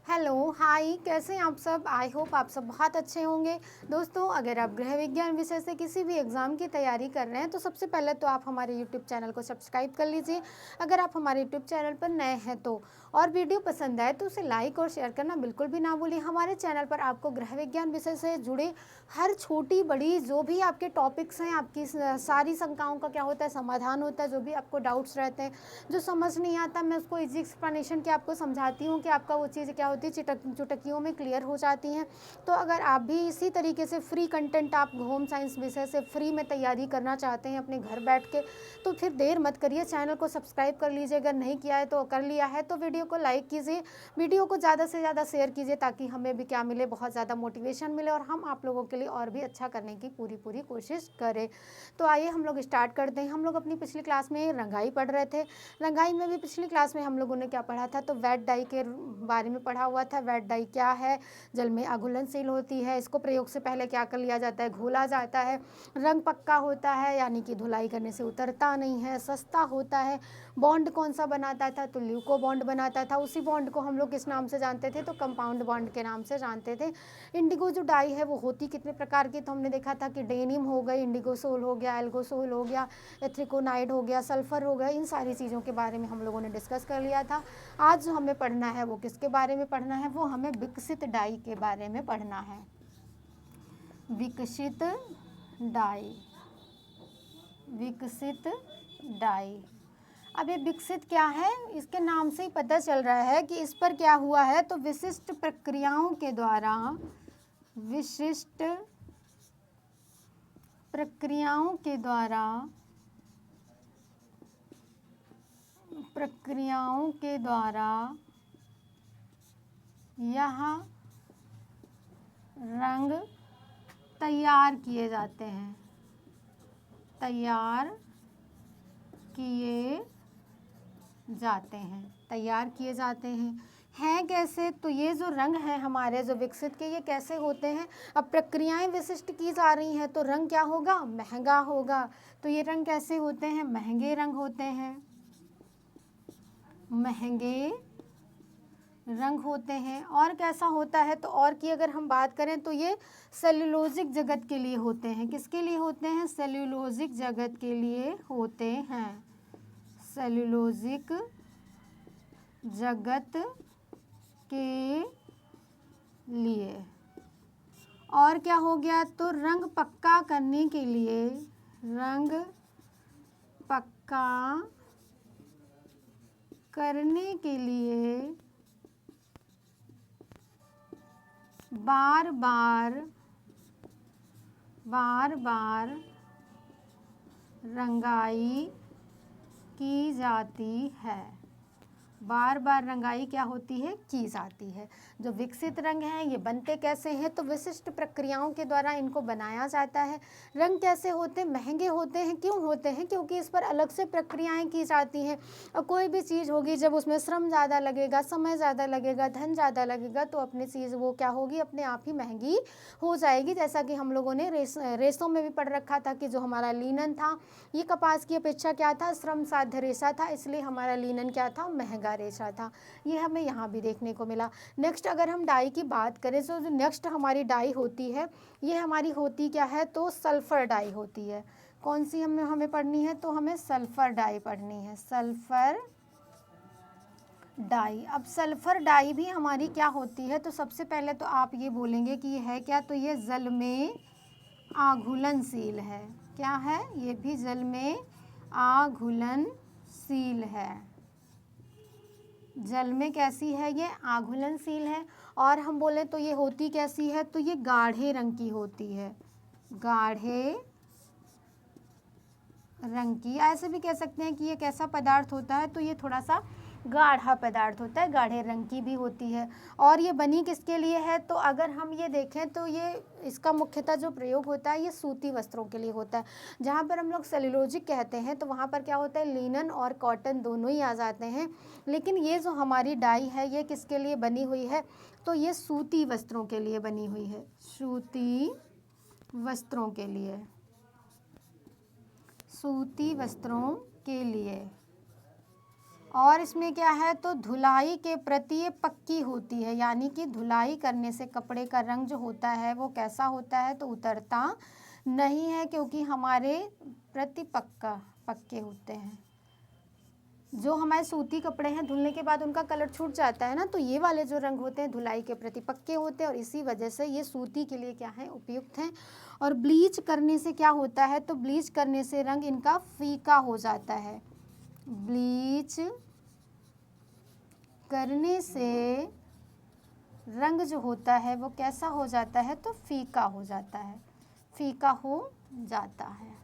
Hello, हाय, कैसे हैं आप सब? आई होप आप सब बहुत अच्छे होंगे। दोस्तों, अगर आप गृह विज्ञान विषय से किसी भी एग्ज़ाम की तैयारी कर रहे हैं तो सबसे पहले तो आप हमारे यूट्यूब चैनल को सब्सक्राइब कर लीजिए। अगर आप हमारे यूट्यूब चैनल पर नए हैं तो, और वीडियो पसंद आए तो उसे लाइक और शेयर करना बिल्कुल भी ना भूलिए। हमारे चैनल पर आपको गृह विज्ञान विषय से जुड़े हर छोटी बड़ी जो भी आपके टॉपिक्स हैं, आपकी सारी शंकाओं का क्या होता है समाधान होता है। जो भी आपको डाउट्स रहते हैं, जो समझ नहीं आता, मैं उसको इजी एक्सप्लेनेशन के आपको समझाती हूँ कि आपका वो चीज़ क्या होती है चुटकियों में क्लियर हो जाती हैं। तो अगर आप भी इसी तरीके से फ्री कंटेंट आप होम साइंस विषय से फ्री में तैयारी करना चाहते हैं अपने घर बैठ के, तो फिर देर मत करिए, चैनल को सब्सक्राइब कर लीजिए। अगर नहीं किया है तो कर लिया है तो वीडियो को लाइक कीजिए, वीडियो को ज़्यादा से ज़्यादा शेयर कीजिए ताकि हमें भी क्या मिले, बहुत ज़्यादा मोटिवेशन मिले और हम आप लोगों के लिए और भी अच्छा करने की पूरी कोशिश करें। तो आइए हम लोग स्टार्ट करते हैं। हम लोग अपनी पिछली क्लास में रंगाई पढ़ रहे थे। रंगाई में भी पिछली क्लास में हम लोगों ने क्या पढ़ा था, तो वेट डाई के बारे में पढ़ा हुआ था। वेट डाई क्या है? जल में अघुलनशील होती है। इसको प्रयोग से पहले क्या कर लिया जाता है, घोला जाता है। रंग पक्का होता है, यानी कि धुलाई करने से उतरता नहीं है, सस्ता होता है। बॉन्ड कौन सा बनाता था, तो ल्यूको बॉन्ड बनाता था। उसी बॉन्ड को हम लोग किस नाम से जानते थे, तो कंपाउंड बॉन्ड के नाम से जानते थे। इंडिगो जो डाई है वो होती कितने प्रकार की, तो हमने देखा था कि डेनिम हो गई, इंडिगोसोल हो गया, एल्गोसोल हो गया, एथ्रिकोनाइड हो गया, सल्फर हो गया। इन सारी चीज़ों के बारे में हम लोगों ने डिस्कस कर लिया था। आज जो हमें पढ़ना है वो किसके बारे में पढ़ना है, वो हमें विकसित डाई के बारे में पढ़ना है। विकसित डाई, विकसित डाई। अब ये विकसित क्या है, इसके नाम से ही पता चल रहा है कि इस पर क्या हुआ है, तो विशिष्ट प्रक्रियाओं के द्वारा, विशिष्ट प्रक्रियाओं के द्वारा, प्रक्रियाओं के द्वारा यह रंग तैयार किए जाते हैं, तैयार किए जाते हैं, तैयार किए जाते हैं कैसे, तो ये जो रंग है हमारे जो विकसित के, ये कैसे होते हैं। अब प्रक्रियाएं विशिष्ट की जा रही हैं तो रंग क्या होगा, महंगा होगा। तो ये रंग कैसे होते हैं, महंगे रंग होते हैं, महंगे रंग होते हैं। और कैसा होता है, तो और की अगर हम बात करें तो ये सेल्यूलोजिक जगत के लिए होते हैं। किसके लिए होते हैं, सेल्यूलोजिक जगत के लिए होते हैं, सेल्यूलोजिक जगत के लिए। और क्या हो गया, तो रंग पक्का करने के लिए, रंग पक्का करने के लिए बार बार रंगाई की जाती है, बार बार रंगाई क्या होती है, की जाती है। जो विकसित रंग हैं ये बनते कैसे हैं, तो विशिष्ट प्रक्रियाओं के द्वारा इनको बनाया जाता है। रंग कैसे होते हैं, महंगे होते हैं। क्यों होते हैं, क्योंकि इस पर अलग से प्रक्रियाएं की जाती हैं। और कोई भी चीज़ होगी जब उसमें श्रम ज़्यादा लगेगा, समय ज़्यादा लगेगा, धन ज़्यादा लगेगा, तो अपनी चीज़ वो क्या होगी, अपने आप ही महंगी हो जाएगी। जैसा कि हम लोगों ने रेशों में भी पढ़ रखा था कि जो हमारा लीनन था ये कपास की अपेक्षा क्या था, श्रम साध्य रेशा था, इसलिए हमारा लीनन क्या था, महंगा रेशा था। ये हमें यहाँ भी देखने को मिला। नेक्स्ट अगर हम डाई की बात करें तो जो नेक्स्ट हमारी डाई होती है ये हमारी होती क्या है, तो सल्फर डाई होती है। कौन सी हमें पढ़नी है, तो हमें सल्फर डाई पढ़नी है, सल्फर डाई। अब सल्फर डाई भी हमारी क्या होती है, तो सबसे पहले तो आप ये बोलेंगे कि ये है क्या, तो ये जल में आघुलनशील है। क्या है, ये भी जल में आघुलनशील है, जल में कैसी है, ये आघुलनशील है। और हम बोले तो ये होती कैसी है, तो ये गाढ़े रंग की होती है, गाढ़े रंग की। ऐसे भी कह सकते हैं कि ये कैसा पदार्थ होता है, तो ये थोड़ा सा गाढ़ा पदार्थ होता है, गाढ़े रंग की भी होती है। और ये बनी किसके लिए है, तो अगर हम ये देखें तो ये इसका मुख्यतः जो प्रयोग होता है ये सूती वस्त्रों के लिए होता है। जहाँ पर हम लोग सेल्यूलोजिक कहते हैं तो वहाँ पर क्या होता है, लिनन और कॉटन दोनों ही आ जाते हैं। लेकिन ये जो हमारी डाई है ये किसके लिए बनी हुई है, तो ये सूती वस्त्रों के लिए बनी हुई है, सूती वस्त्रों के लिए, सूती वस्त्रों के लिए। और इसमें क्या है, तो धुलाई के प्रति ये पक्की होती है, यानी कि धुलाई करने से कपड़े का रंग जो होता है वो कैसा होता है, तो उतरता नहीं है, क्योंकि हमारे प्रति पक्के होते हैं। जो हमारे सूती कपड़े हैं धुलने के बाद उनका कलर छूट जाता है ना, तो ये वाले जो रंग होते हैं धुलाई के प्रति पक्के होते हैं और इसी वजह से ये सूती के लिए क्या है, उपयुक्त हैं। और ब्लीच करने से क्या होता है, तो ब्लीच करने से रंग इनका फीका हो जाता है। ब्लीच करने से रंग जो होता है वो कैसा हो जाता है, तो फीका हो जाता है, फीका हो जाता है,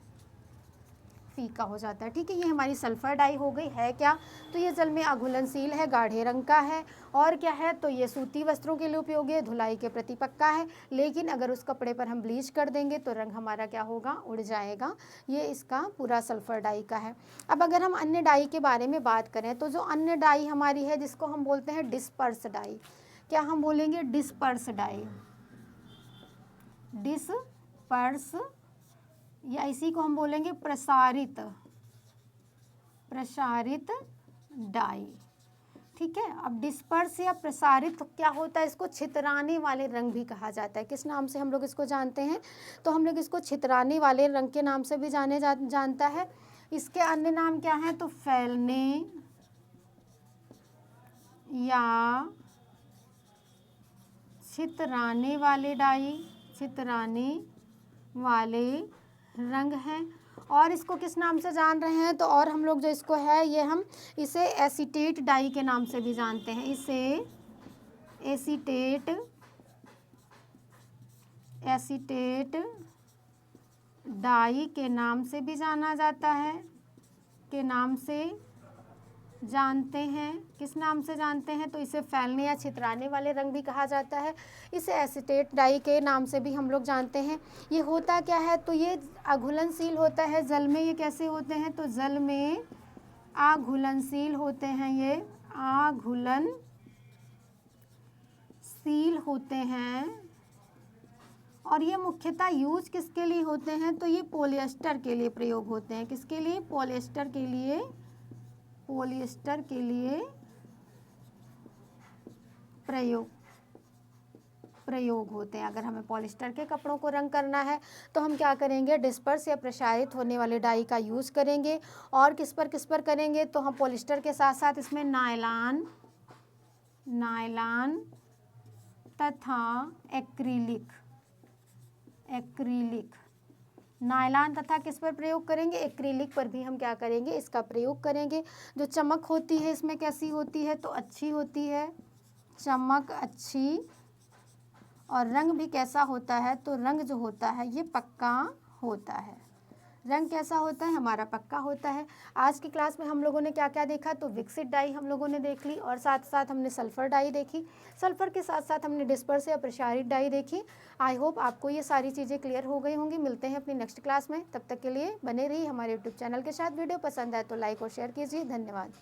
फीका हो जाता है। ठीक है, ये हमारी सल्फर डाई हो गई। है क्या, तो ये जल में अघुलनशील है, गाढ़े रंग का है। और क्या है, तो ये सूती वस्त्रों के लिए उपयोगी है, धुलाई के प्रति पक्का है। लेकिन अगर उस कपड़े पर हम ब्लीच कर देंगे तो रंग हमारा क्या होगा, उड़ जाएगा। ये इसका पूरा सल्फर डाई का है। अब अगर हम अन्य डाई के बारे में बात करें तो जो अन्य डाई हमारी है जिसको हम बोलते हैं डिस्पर्स डाई, क्या हम बोलेंगे, डिस्पर्स डाई, डिस्पर्स, या इसी को हम बोलेंगे प्रसारित डाई। ठीक है, अब डिस्पर्स या प्रसारित क्या होता है, इसको छितराने वाले रंग भी कहा जाता है। किस नाम से हम लोग इसको जानते हैं, तो हम लोग इसको छितराने वाले रंग के नाम से भी जानता है। इसके अन्य नाम क्या है, तो फैलने या छितराने वाले डाई, छितराने वाले रंग हैं। और इसको किस नाम से जान रहे हैं, तो और हम लोग जो इसको है ये हम इसे एसीटेट डाई के नाम से भी जानते हैं। इसे एसीटेट डाई के नाम से भी जाना जाता है, के नाम से जानते हैं। किस नाम से जानते हैं, तो इसे फैलने या छितराने वाले रंग भी कहा जाता है। इसे एसीटेट डाई के नाम से भी हम लोग जानते हैं। ये होता क्या है, तो ये अघुलनशील होता है जल में। ये कैसे होते हैं, तो जल में अघुलनशील होते हैं, ये अघुलनशील होते हैं। और ये मुख्यतः यूज किसके लिए होते हैं, तो ये पॉलिएस्टर के लिए प्रयोग होते हैं। किसके लिए, पॉलिएस्टर के लिए, पॉलिएस्टर के लिए प्रयोग होते हैं। अगर हमें पॉलिएस्टर के कपड़ों को रंग करना है तो हम क्या करेंगे, डिस्पर्स या प्रसारित होने वाले डाई का यूज़ करेंगे। और किस पर करेंगे, तो हम पॉलिएस्टर के साथ साथ इसमें नायलॉन तथा एक्रिलिक, नायलॉन तथा किस पर प्रयोग करेंगे, एक्रिलिक पर भी हम क्या करेंगे, इसका प्रयोग करेंगे। जो चमक होती है इसमें कैसी होती है, तो अच्छी होती है, चमक अच्छी। और रंग भी कैसा होता है, तो रंग जो होता है ये पक्का होता है। रंग कैसा होता है, हमारा पक्का होता है। आज की क्लास में हम लोगों ने क्या क्या देखा, तो विकसित डाई हम लोगों ने देख ली और साथ साथ हमने सल्फर डाई देखी। सल्फर के साथ साथ हमने डिस्पर्स या प्रसारित डाई देखी। आई होप आपको ये सारी चीज़ें क्लियर हो गई होंगी। मिलते हैं अपनी नेक्स्ट क्लास में, तब तक के लिए बने रहिए हमारे यूट्यूब चैनल के साथ। वीडियो पसंद आए तो लाइक और शेयर कीजिए। धन्यवाद।